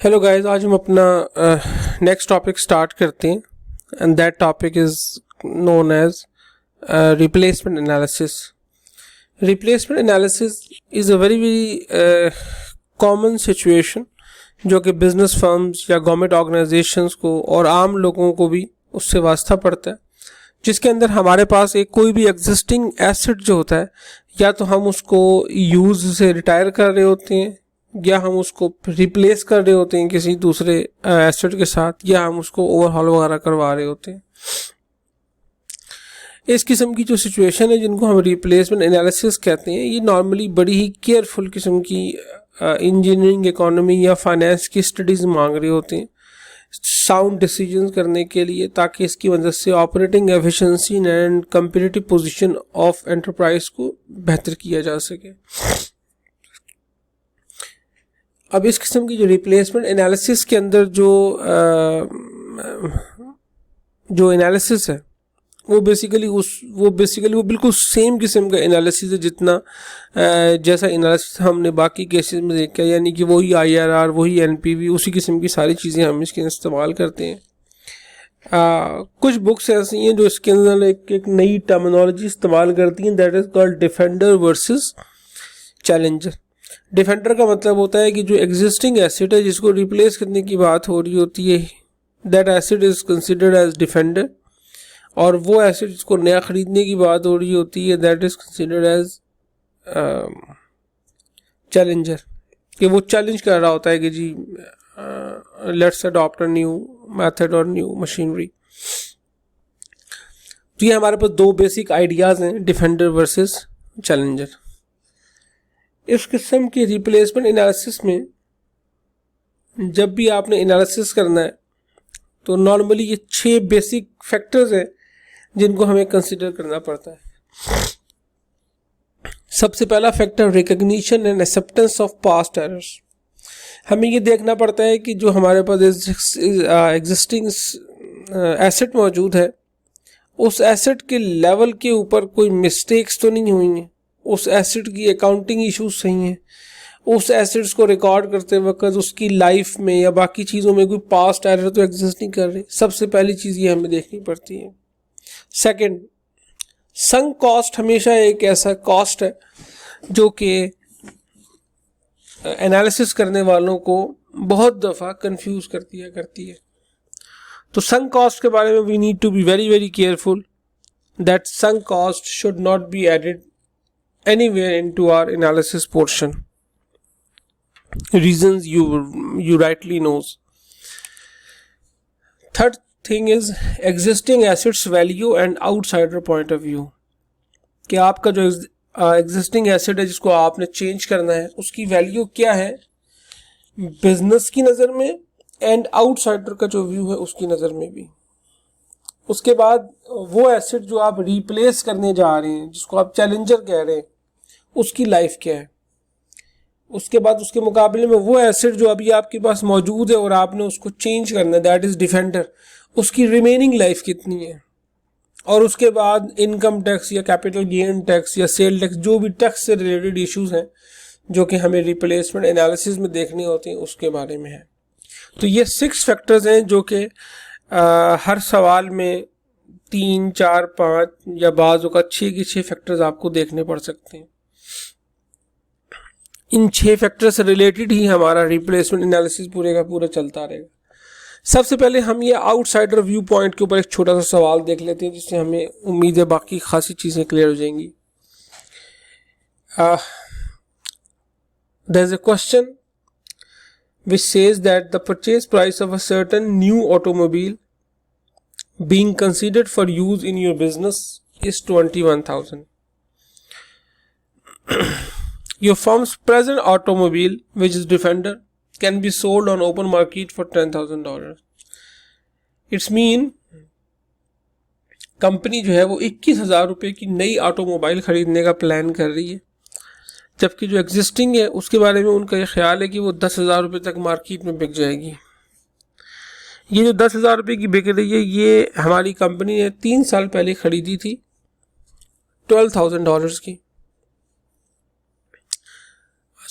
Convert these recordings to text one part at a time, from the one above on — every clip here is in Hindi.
हेलो गाइस, आज हम अपना नेक्स्ट टॉपिक स्टार्ट करते हैं and that topic is known as replacement analysis. Replacement analysis is a very very common situation जो कि बिजनेस फर्म्स या गवर्नमेंट ऑर्गेनाइजेशंस को और आम लोगों को भी उससे वास्ता पड़ता है, जिसके अंदर हमारे पास एक कोई भी एग्जिस्टिंग एसेट जो होता है, या तो हम उसको यूज़ से रिटायर कर रहे होते हैं या हम उसको रिप्लेस कर रहे होते हैं किसी दूसरे एसेट के साथ, या हम उसको ओवरहॉल वगैरह करवा रहे होते हैं. इस किस्म की जो सिचुएशन है जिनको हम रिप्लेसमेंट एनालिसिस कहते हैं, ये नॉर्मली बड़ी ही केयरफुल किस्म की इंजीनियरिंग, इकोनॉमी या फाइनेंस की स्टडीज़ मांग रहे होते हैं साउंड डिसीजन करने के लिए, ताकि इसकी वजह से operating efficiency and competitive position of enterprise को बेहतर किया जा सके. अब इस किस्म की जो रिप्लेसमेंट एनालिसिस के अंदर जो एनालिसिस है वो बेसिकली वो बिल्कुल सेम किस्म का एनालिसिस है जितना जैसा एनालिसिस हमने बाकी केसेस में देखा, यानी कि वही IRR, वही NPV, उसी किस्म की सारी चीज़ें हम इसके इस्तेमाल करते हैं. कुछ बुक्स ऐसी हैं जो इसके अंदर एक नई टर्मिनोलॉजी इस्तेमाल करती हैं, that is called defender versus challenger. Defender का मतलब होता है कि जो एग्जिस्टिंग एसेट है जिसको रिप्लेस करने की बात हो रही होती है, that asset is considered as defender. और वो एसेट जिसको नया ख़रीदने की बात हो रही होती है, that is considered as challenger, कि वो चैलेंज कर रहा होता है कि जी let's adopt a new method और न्यू मशीनरी. तो ये हमारे पास दो बेसिक आइडियाज़ हैं, डिफेंडर वर्सेस चैलेंजर. इस किस्म के रिप्लेसमेंट एनालिसिस में जब भी आपने एनालिसिस करना है तो नॉर्मली ये 6 बेसिक फैक्टर्स हैं जिनको हमें कंसिडर करना पड़ता है. सबसे पहला factor recognition and acceptance of past errors. हमें ये देखना पड़ता है कि जो हमारे पास एग्जिस्टिंग एसेट मौजूद है, उस एसेट के लेवल के ऊपर कोई मिस्टेक्स तो नहीं हुई हैं, उस एसेट की अकाउंटिंग इश्यूज सही हैं, उस एसेट्स को रिकॉर्ड करते वक्त उसकी लाइफ में या बाकी चीज़ों में कोई पास्ट एरर तो एग्जिस्ट नहीं कर रही. सबसे पहली चीज़ ये हमें देखनी पड़ती है. सेकंड, संक कॉस्ट हमेशा एक ऐसा कॉस्ट है जो कि एनालिसिस करने वालों को बहुत दफ़ा कंफ्यूज करती है. तो संक कॉस्ट के बारे में we need to be very very careful that sunk cost should not be added anywhere into our analysis portion. Reasons you rightly knows. Third thing is existing assets value and outsider point of view. कि आपका जो existing asset है जिसको आपने change करना है, उसकी value क्या है बिजनेस की नज़र में एंड आउटसाइडर का जो व्यू है उसकी नज़र में भी. उसके बाद वो एसेट जो आप रिप्लेस करने जा रहे हैं, जिसको आप चैलेंजर कह रहे हैं, उसकी लाइफ क्या है. उसके बाद उसके मुकाबले में वो एसेट जो अभी आपके पास मौजूद है और आपने उसको चेंज करना है, दैट इज़ डिफेंडर, उसकी रिमेनिंग लाइफ कितनी है. और उसके बाद इनकम टैक्स या कैपिटल गेन टैक्स या सेल टैक्स, जो भी टैक्स से रिलेटेड इश्यूज हैं जो कि हमें रिप्लेसमेंट एनालिसिस में देखने होते हैं, उसके बारे में है. तो ये 6 फैक्टर्स हैं जो कि हर सवाल में 3, 4, 5 या बाज़ का 6 के 6 फैक्टर्स आपको देखने पड़ सकते हैं. इन 6 फैक्टर से रिलेटेड ही हमारा रिप्लेसमेंट एनालिसिस पूरे का पूरा चलता रहेगा. सबसे पहले हम ये आउटसाइडर व्यू पॉइंट के ऊपर एक छोटा सा सवाल देख लेते हैं, जिससे हमें उम्मीद है बाकी खासी चीज़ें क्लियर हो जाएंगी. There is a question which says that the purchase price of a certain new automobile being considered for use in your business is 21,000. Your firm's present automobile, which is Defender, can be sold on open market for $10,000. It's mean company जो है वो 21,000 रुपये की नई ऑटोमोबाइल ख़रीदने का प्लान कर रही है, जबकि जो एग्जिस्टिंग है उसके बारे में उनका ये ख्याल है कि वो 10,000 रुपये तक मार्केट में बिक जाएगी. ये जो 10,000 रुपये की बिक रही है, ये हमारी कंपनी ने 3 साल पहले ख़रीदी थी $12,000 की.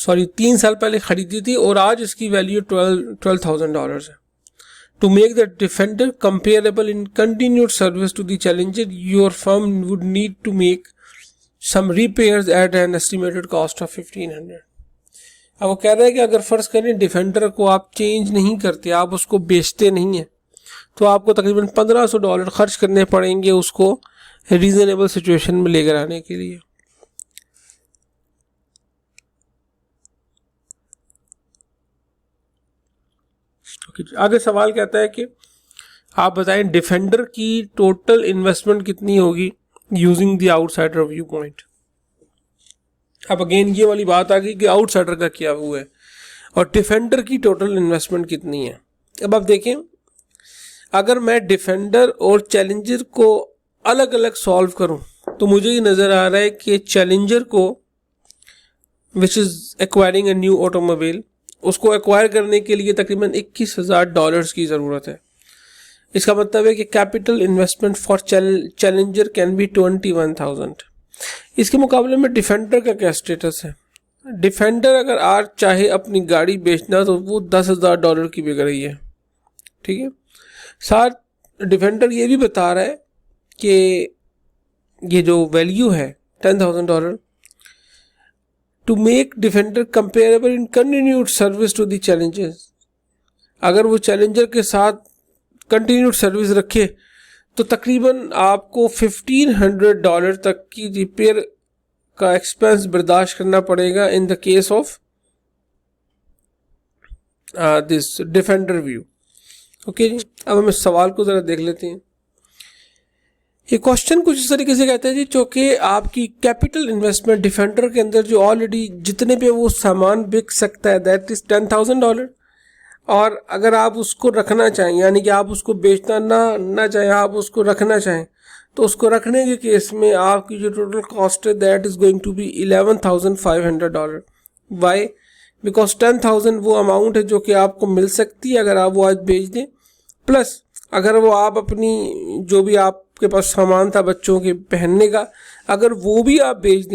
सॉरी 3 साल पहले खरीदी थी और आज इसकी वैल्यू $12,000 है। To make the Defender comparable in continued service to the Challenger, your firm would need to make some repairs at an estimated cost of $1,500. अब वो कह रहा है कि अगर फर्ज करें डिफेंडर को आप चेंज नहीं करते, आप उसको बेचते नहीं हैं, तो आपको तकरीबन $1,500 खर्च करने पड़ेंगे उसको रीजनेबल सिचुएशन में लेकर आने के लिए। आगे सवाल कहता है कि आप बताएं डिफेंडर की टोटल इन्वेस्टमेंट कितनी होगी using the outsider view point. अब अगेन ये वाली बात आ गई कि आउटसाइडर का क्या हुआ है और डिफेंडर की टोटल इन्वेस्टमेंट कितनी है। अब आप देखें, अगर मैं डिफेंडर और चैलेंजर को अलग अलग सॉल्व करूं तो मुझे ये नज़र आ रहा है कि चैलेंजर को which is acquiring a new automobile, उसको एक्वायर करने के लिए तकरीबन $21,000 की ज़रूरत है। इसका मतलब है कि capital investment for challenger can be 21,000। इसके मुकाबले में डिफेंडर का क्या स्टेटस है? डिफेंडर अगर आज चाहे अपनी गाड़ी बेचना तो वो $10,000 की बिक रही है, ठीक है। साथ डिफेंडर ये भी बता रहा है कि ये जो वैल्यू है $10,000 to make defender comparable in continued service to the challengers, अगर वो चैलेंजर के साथ कंटिन्यूड सर्विस रखे तो तकरीबन आपको $1,500 तक की रिपेयर का एक्सपेंस बर्दाश्त करना पड़ेगा in the case of this defender view. Okay जी, अब हम इस सवाल को ज़रा देख लेते हैं। ये क्वेश्चन कुछ इस तरीके से कहता है जी, चूँकि आपकी कैपिटल इन्वेस्टमेंट डिफेंडर के अंदर जो ऑलरेडी जितने पे वो सामान बिक सकता है दैट इज़ $10,000, और अगर आप उसको रखना चाहें यानी कि आप उसको बेचना ना चाहें, आप उसको रखना चाहें, तो उसको रखने के केस में आपकी जो टोटल कॉस्ट है that is going to be $11,500। Why? Because 10,000 वो अमाउंट है जो कि आपको मिल सकती है अगर आप वो आज बेच दें, प्लस अगर वो आप अपनी जो भी आपके पास सामान था बच्चों के पहनने का, अगर वो भी आप बेच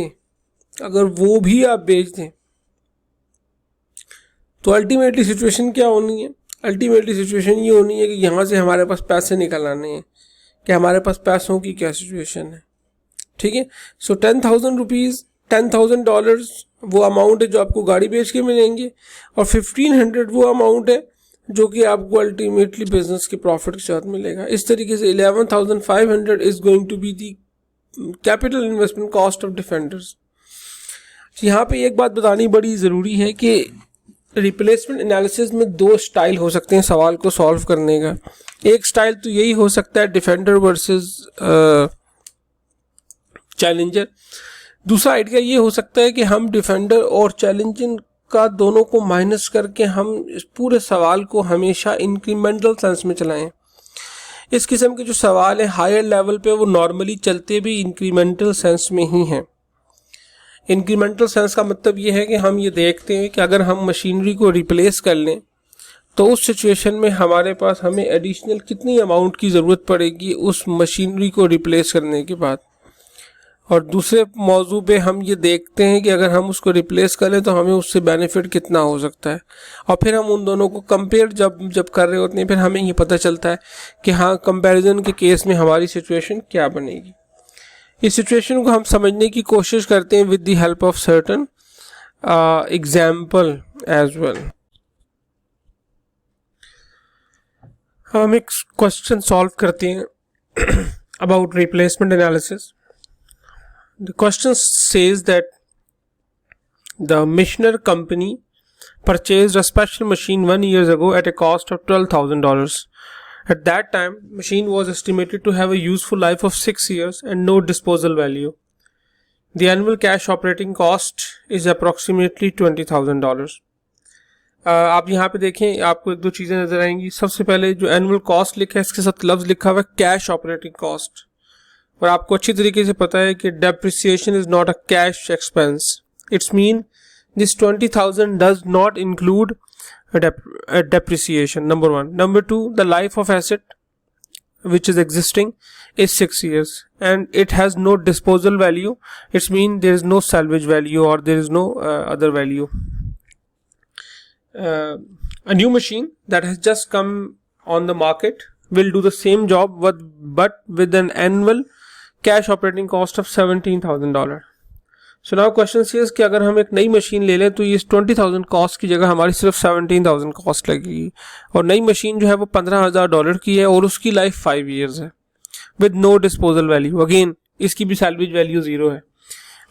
दें तो अल्टीमेटली सिचुएशन क्या होनी है? अल्टीमेटली सिचुएशन ये होनी है कि यहाँ से हमारे पास पैसे निकल आने हैं कि हमारे पास पैसों की क्या सिचुएशन है, ठीक है। सो $10,000 वो अमाउंट है जो आपको गाड़ी बेच के मिलेंगे, और 1,500 वो अमाउंट है जो कि आपको अल्टीमेटली बिजनेस के प्रॉफिट के साथ मिलेगा। इस तरीके से 11,500 is going to be the capital investment cost of defenders. यहाँ पे एक बात बतानी बड़ी ज़रूरी है कि रिप्लेसमेंट एनालिसिस में 2 स्टाइल हो सकते हैं सवाल को सॉल्व करने का। एक स्टाइल तो यही हो सकता है डिफेंडर वर्सेस चैलेंजर। दूसरा आइडिया ये हो सकता है कि हम डिफेंडर और चैलेंजर का दोनों को माइनस करके हम इस पूरे सवाल को हमेशा इंक्रीमेंटल सेंस में चलाएं। इस किस्म के जो सवाल है हायर लेवल पे वो नॉर्मली चलते भी इंक्रीमेंटल सेंस में ही हैं। इंक्रीमेंटल सेंस का मतलब ये है कि हम ये देखते हैं कि अगर हम मशीनरी को रिप्लेस कर लें तो उस सिचुएशन में हमारे पास हमें एडिशनल कितनी अमाउंट की ज़रूरत पड़ेगी उस मशीनरी को रिप्लेस करने के बाद। और दूसरे मौजू पे हम ये देखते हैं कि अगर हम उसको रिप्लेस करें तो हमें उससे बेनिफिट कितना हो सकता है, और फिर हम उन दोनों को कंपेयर जब कर रहे होते हैं फिर हमें ये पता चलता है कि हाँ कंपैरिजन के केस में हमारी सिचुएशन क्या बनेगी। इस सिचुएशन को हम समझने की कोशिश करते हैं with the help of certain example as well. हम एक क्वेश्चन सॉल्व करते हैं about replacement analysis. The question says that the Mishner company purchased a special machine 1 year ago at a cost of $12,000. At that time, machine was estimated to have a useful life of 6 years and no disposal value. The annual cash operating cost is approximately $20,000. आप यहाँ पे देखें, आपको एक दो चीज़ें नज़र आएंगी। सबसे पहले जो एनुअल कॉस्ट लिखा है इसके साथ लफ्ज़ लिखा हुआ है कैश ऑपरेटिंग कॉस्ट, और आपको अच्छी तरीके से पता है कि depreciation is not a cash expense. It's mean this 20,000 does not include depreciation, number 1. Number 2, the life of asset which is existing is 6 years and it has no disposal value. It's mean there is no salvage value or there is no other value. a new machine that has just come on the market will do the same job but with an annual cash operating cost of $17,000. So now question is कि अगर हम एक नई मशीन ले लें तो ये 20,000 कॉस्ट की जगह हमारी सिर्फ 17,000 कॉस्ट लगेगी, और नई मशीन जो है वो $15,000 की है और उसकी लाइफ 5 years है with no disposal value. Again इसकी भी सैल्वेज वैल्यू 0 है।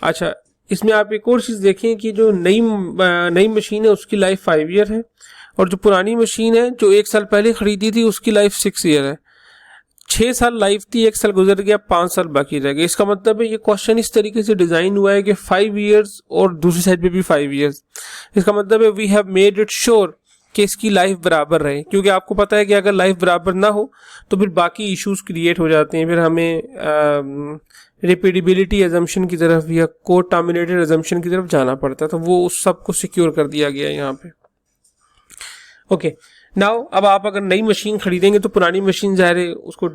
अच्छा, इसमें आप एक और चीज़ देखें कि जो नई मशीन है उसकी लाइफ 5 year है, और जो पुरानी मशीन है जो 1 साल पहले खरीदी थी उसकी लाइफ 6 year है। 6 साल लाइफ थी, 1 साल गुजर गया, 5 साल बाकी रह गए। इसका मतलब है ये क्वेश्चन इस तरीके से डिज़ाइन हुआ है कि 5 years और दूसरी साइड पे भी 5 years। इसका मतलब है we have made it sure कि इसकी लाइफ बराबर रहे, क्योंकि आपको पता है कि अगर लाइफ बराबर ना हो तो फिर बाकी इश्यूज क्रिएट हो जाते हैं, फिर हमें रिपीटेबिलिटी एजम्पशन की तरफ या कोड टर्मिनेटेड एजम्पशन की तरफ जाना पड़ता है, तो वो उस सब को सिक्योर कर दिया गया है यहाँ पे। ओके, नाउ अब आप अगर नई मशीन खरीदेंगे तो पुरानी मशीन ज़ाहिर है उसको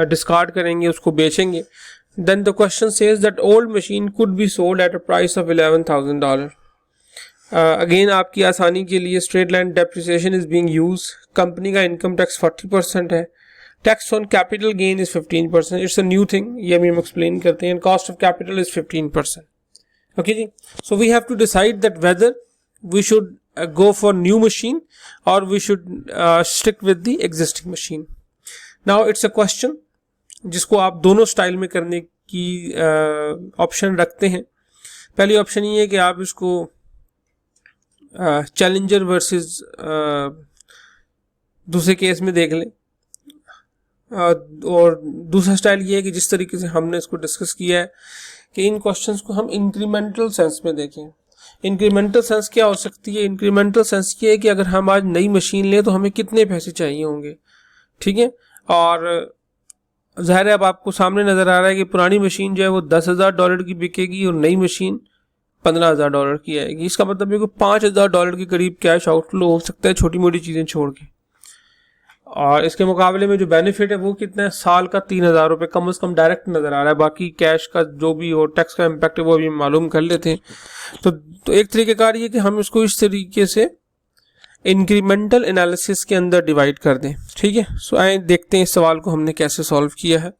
डिस्कार्ड करेंगे, उसको बेचेंगे। Then the question says that old machine could be sold at a price of $11,000। Again आपकी आसानी के लिए straight line depreciation is being use. Company का इनकम टैक्स 40% है, tax on capital gain is 15%। It's a new thing, ये अभी हम एक्सप्लेन करते हैं। Cost of capital is 15%। Okay जी, so we have to decide that whether we should go for new machine or we should stick with the existing machine. Now it's a question जिसको आप दोनों स्टाइल में करने की ऑप्शन रखते हैं। पहली ऑप्शन ये है कि आप इसको चैलेंजर वर्सेस दूसरे केस में देख लें, और दूसरा स्टाइल ये है कि जिस तरीके से हमने इसको डिस्कस किया है कि इन क्वेश्चंस को हम इंक्रीमेंटल सेंस में देखें। इंक्रीमेंटल सेंस क्या हो सकती है? इंक्रीमेंटल सेंस ये है कि अगर हम आज नई मशीन लें तो हमें कितने पैसे चाहिए होंगे, ठीक है। और ज़ाहिर है अब आपको सामने नज़र आ रहा है कि पुरानी मशीन जो है वो $10,000 की बिकेगी और नई मशीन $15,000 की आएगी। इसका मतलब है कि $5,000 के करीब कैश आउटफ्लो हो सकता है छोटी मोटी चीज़ें छोड़ के। और इसके मुकाबले में जो बेनिफिट है वो कितना है? साल का $3,000 कम से कम डायरेक्ट नज़र आ रहा है। बाकी कैश का जो भी हो, टैक्स का इम्पैक्ट है वो अभी मालूम कर लेते हैं। तो एक तरीक़ेकार ये कि हम इसको इस तरीके से इंक्रीमेंटल एनालिसिस के अंदर डिवाइड कर दें, ठीक है। सो आए देखते हैं इस सवाल को हमने कैसे सॉल्व किया है,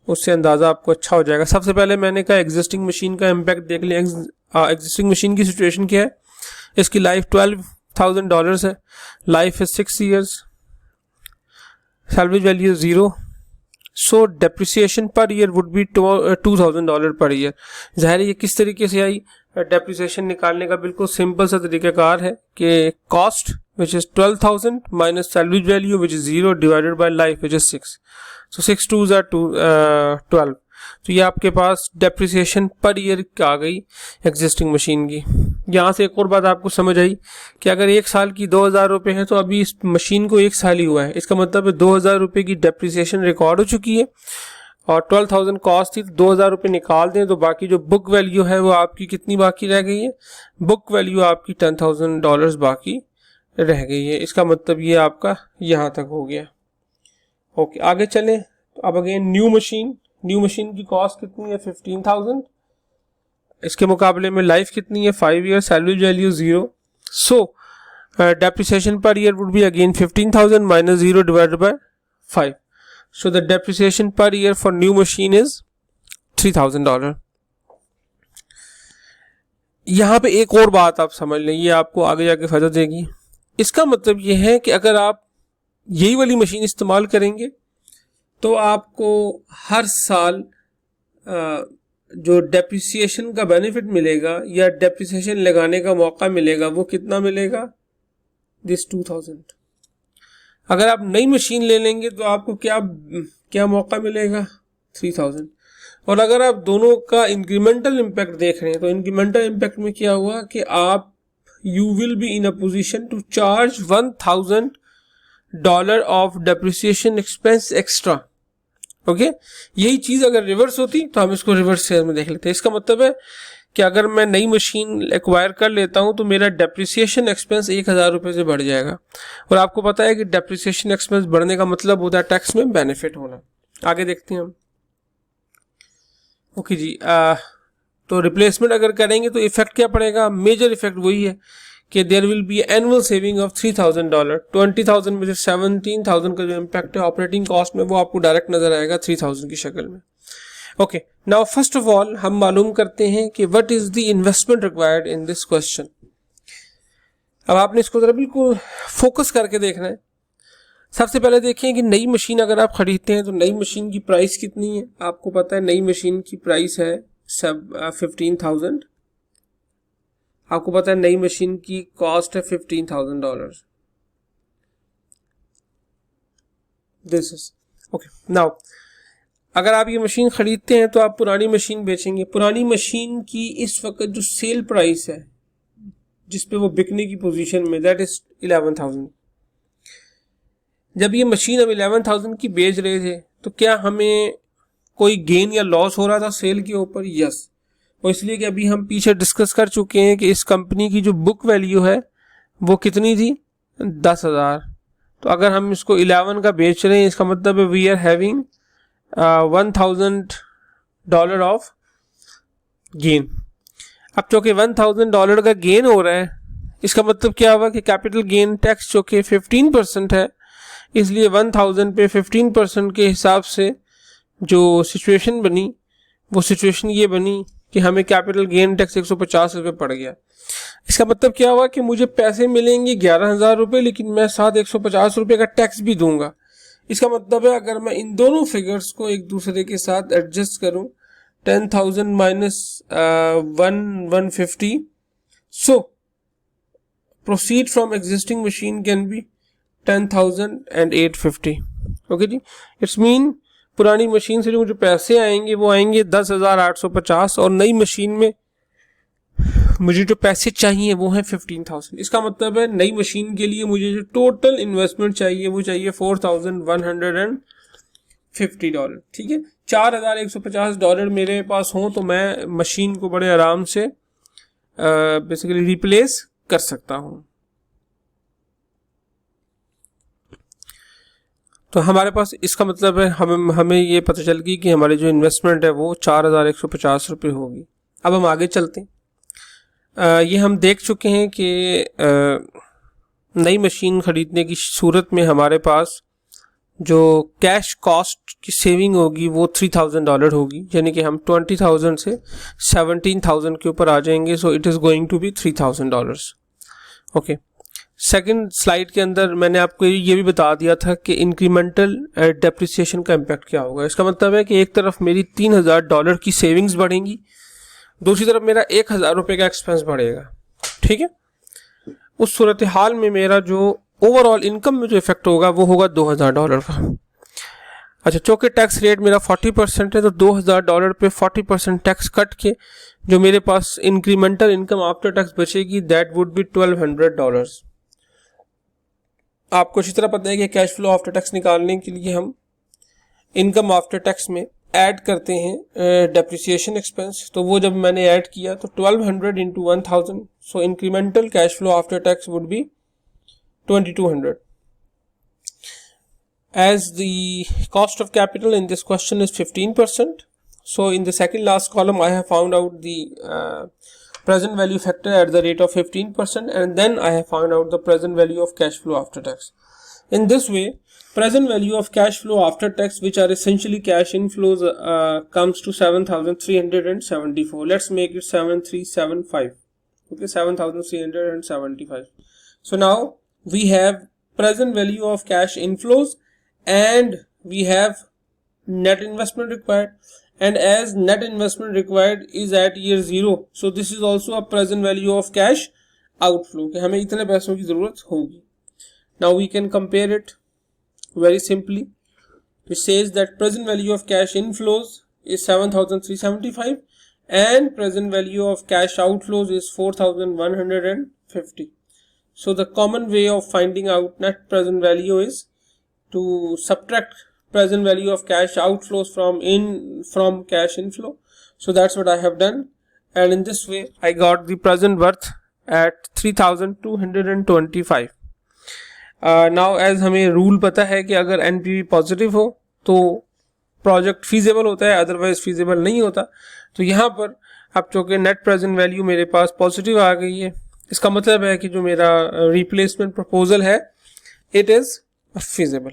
उससे अंदाज़ा आपको अच्छा हो जाएगा। सबसे पहले मैंने कहा एग्जिस्टिंग मशीन का इम्पैक्ट देख लिया। एग्जिस्टिंग मशीन की सिचुएशन क्या है? इसकी लाइफ $12,000 है, लाइफ है 6 years, salvage value is 0, so depreciation per year would be $2,000 per year। ज़ाहिर है ये किस तरीके से आई? डेप्रिसिएशन निकालने का बिल्कुल सिंपल सा तरीक़ाकार है कि cost which is 12,000 minus salvage value which is 0 divided by life which is 6, so 6 2s are 12। तो ये आपके पास डेप्रिसिएशन पर ईयर आ गई एग्जिस्टिंग मशीन की। यहाँ से एक और बात आपको समझ आई कि अगर 1 साल की $2,000 है तो अभी इस मशीन को 1 साल ही हुआ है, इसका मतलब है $2,000 की डेप्रिसिएशन रिकॉर्ड हो चुकी है और 12,000 कॉस्ट थी, तो $2,000 निकाल दें तो बाकी जो बुक वैल्यू है वो आपकी कितनी बाकी रह गई है? बुक वैल्यू आपकी $10,000 बाकी रह गई है। इसका मतलब ये आपका यहाँ तक हो गया। ओके, आगे चलें। तो अब अगेन न्यू मशीन की कॉस्ट कितनी है? 15,000। इसके मुकाबले में लाइफ कितनी है? 5 years, salvage value 0, so depreciation per year would be again 15,000 minus 0 divided by 5, so the depreciation per year for new machine is $3,000। यहाँ पे एक और बात आप समझ लें, ये आपको आगे जाके फायदा देगी। इसका मतलब ये है कि अगर आप यही वाली मशीन इस्तेमाल करेंगे तो आपको हर साल जो डेप्रिसिएशन का बेनिफिट मिलेगा या डेप्रिसिएशन लगाने का मौका मिलेगा वो कितना मिलेगा? दिस 2,000। अगर आप नई मशीन ले लेंगे तो आपको क्या मौका मिलेगा? 3,000। और अगर आप दोनों का इंक्रीमेंटल इम्पैक्ट देख रहे हैं तो इंक्रीमेंटल इम्पैक्ट में क्या हुआ कि आप you will be in a position to charge $1,000 of depreciation expense extra. Okay, यही चीज़ अगर रिवर्स होती तो हम इसको रिवर्स शेयर में देख लेते हैं। इसका मतलब है कि अगर मैं नई मशीन एक्वायर कर लेता हूं तो मेरा डेप्रिसिएशन एक्सपेंस $1,000 से बढ़ जाएगा, और आपको पता है कि डेप्रिसिएशन एक्सपेंस बढ़ने का मतलब होता है टैक्स में बेनिफिट होना। आगे देखते हैं हम। ओके जी, तो रिप्लेसमेंट अगर करेंगे तो इफेक्ट क्या पड़ेगा? मेजर इफेक्ट वही है कि there will be annual saving of $3000। 20,000 में से 17,000 का जो इम्पैक्ट है ऑपरेटिंग कॉस्ट में वो आपको डायरेक्ट नजर आएगा 3000 की शक्ल में। Okay, now first of all हम मालूम करते हैं कि what is the investment required in this question. अब आपने इसको जरा बिल्कुल फोकस करके देखना है। सबसे पहले देखें कि नई मशीन अगर आप खरीदते हैं तो नई मशीन की प्राइस कितनी है। आपको पता है नई मशीन की प्राइस है 15,000। आपको पता है नई मशीन की कॉस्ट है $15,000। This is okay. नाउ अगर आप ये मशीन खरीदते हैं तो आप पुरानी मशीन बेचेंगे। पुरानी मशीन की इस वक्त जो सेल प्राइस है जिसपे वो बिकने की पोजीशन में, दैट इज 11,000। जब ये मशीन हम 11,000 की बेच रहे थे तो क्या हमें कोई गेन या लॉस हो रहा था सेल के ऊपर? यस। और इसलिए कि अभी हम पीछे डिस्कस कर चुके हैं कि इस कंपनी की जो बुक वैल्यू है वो कितनी थी? 10,000। तो अगर हम इसको 11 का बेच रहे हैं इसका मतलब है we are having $1,000 of gain. अब चूंकि $1,000 का गेन हो रहा है इसका मतलब क्या हुआ कि कैपिटल गेन टैक्स जो कि 15% है, इसलिए 1,000 पे 15% के हिसाब से जो सिचुएशन बनी वो सिचुएशन ये बनी कि हमें कैपिटल गेन टैक्स 150 रुपये पड़ गया। इसका मतलब क्या हुआ कि मुझे पैसे मिलेंगे 11,000 रुपये, लेकिन मैं साथ 150 रुपये का टैक्स भी दूंगा। इसका मतलब है अगर मैं इन दोनों फिगर्स को एक दूसरे के साथ एडजस्ट करूं, 10,000 minus 150, so proceed from existing machine can be 10,850। Okay जी, इट्स मीन पुरानी मशीन से जो मुझे पैसे आएंगे वो आएंगे 10,850 और नई मशीन में मुझे जो पैसे चाहिए वो है 15,000। इसका मतलब है नई मशीन के लिए मुझे जो टोटल इन्वेस्टमेंट चाहिए वो चाहिए $4,150। ठीक है, $4,150 मेरे पास हो तो मैं मशीन को बड़े आराम से बेसिकली रिप्लेस कर सकता हूं। तो हमारे पास इसका मतलब है हमें ये पता चल गई कि हमारी जो इन्वेस्टमेंट है वो 4,150 रुपये होगी। अब हम आगे चलते हैं। ये हम देख चुके हैं कि नई मशीन खरीदने की सूरत में हमारे पास जो कैश कॉस्ट की सेविंग होगी वो $3,000 होगी, यानी कि हम 20,000 से 17,000 के ऊपर आ जाएंगे। So it is going to be $3,000। Okay, second slide के अंदर मैंने आपको ये भी बता दिया था कि इंक्रीमेंटल डेप्रिसिएशन का इम्पैक्ट क्या होगा। इसका मतलब है कि एक तरफ मेरी $3,000 की सेविंग्स बढ़ेंगी, दूसरी तरफ मेरा 1,000 रुपये का एक्सपेंस बढ़ेगा। ठीक है, उस सूरत हाल में मेरा जो ओवरऑल इनकम में जो इफेक्ट होगा वो होगा $2,000 का। अच्छा, चूंकि टैक्स रेट मेरा 40% है तो $2,000 पे 40% टैक्स कट के जो मेरे पास इंक्रीमेंटल इनकम आफ्टर टैक्स बचेगी दैट वुड बी $1,200। आपको इसी तरह पता है कि कैश फ्लो आफ्टर टैक्स निकालने के लिए हम इनकम आफ्टर टैक्स में ऐड करते हैं डेप्रिसिएशन एक्सपेंस। तो वो जब मैंने ऐड किया तो 1200 into 1000, so incremental cash flow after tax would be 2200। As the cost of capital in this question is 15%, so in the second last column I have found out the present value factor at the rate of 15%, and then I have found out the present value of cash flow after tax. In this way, present value of cash flow after tax, which are essentially cash inflows, comes to 7,374. Let's make it 7,375. Okay, 7,375. So now we have present value of cash inflows and we have net investment required, and as net investment required is at year 0, so this is also a present value of cash outflow कि हमें इतने पैसों की जरूरत होगी. Now we can compare it very simply. It says that present value of cash inflows is 7,375 and present value of cash outflows is 4,150. So the common way of finding out net present value is to subtract present value of cash outflows from cash inflow. So that's what I have done, and in this way I got the present worth at 3,225. Now as हमें रूल पता है कि अगर NPV पॉजिटिव हो तो प्रोजेक्ट फीजेबल होता है, अदरवाइज फीजेबल नहीं होता। तो यहाँ पर अब चूँकि नेट प्रेजेंट वैल्यू मेरे पास पॉजिटिव आ गई है इसका मतलब है कि जो मेरा रिप्लेसमेंट प्रपोजल है इट इज फिजिबल।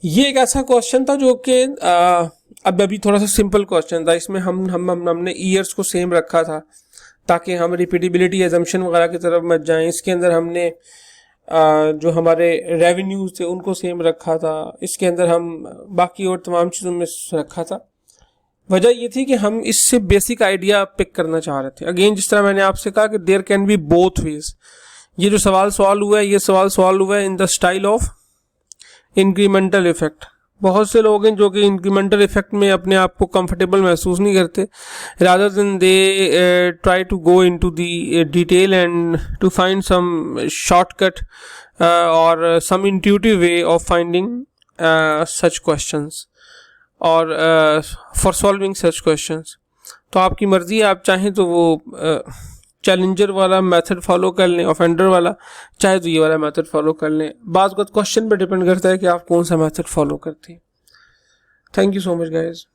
ये एक ऐसा क्वेश्चन था जो कि अब अभी थोड़ा सा सिंपल क्वेश्चन था, इसमें हमने ईयर्स को सेम रखा था ताकि हम रिपीटेबिलिटी एजम्पशन वगैरह की तरफ मत जाएं। इसके अंदर हमने जो हमारे रेवेन्यूज थे उनको सेम रखा था, इसके अंदर हम बाकी और तमाम चीज़ों में रखा था। वजह ये थी कि हम इससे बेसिक आइडिया पिक करना चाह रहे थे। अगेन जिस तरह मैंने आपसे कहा कि there can be both ways. ये जो सवाल सॉल्व हुआ है, ये सवाल सॉल्व हुआ है in the style of incremental effect. बहुत से लोग हैं जो कि इंक्रीमेंटल इफेक्ट में अपने आप को कंफर्टेबल महसूस नहीं करते, rather then they try to go into the detail and to find some shortcut और some intuitive way of finding such questions और फॉर सॉल्विंग सच क्वेश्चंस। तो आपकी मर्जी है, आप चाहें तो वो चैलेंजर वाला मेथड फॉलो कर लें, ऑफेंडर वाला, चाहे तो ये वाला मेथड फॉलो कर लें। बात क्वेश्चन पे डिपेंड करता है कि आप कौन सा मेथड फॉलो करते हैं। Thank you so much guys.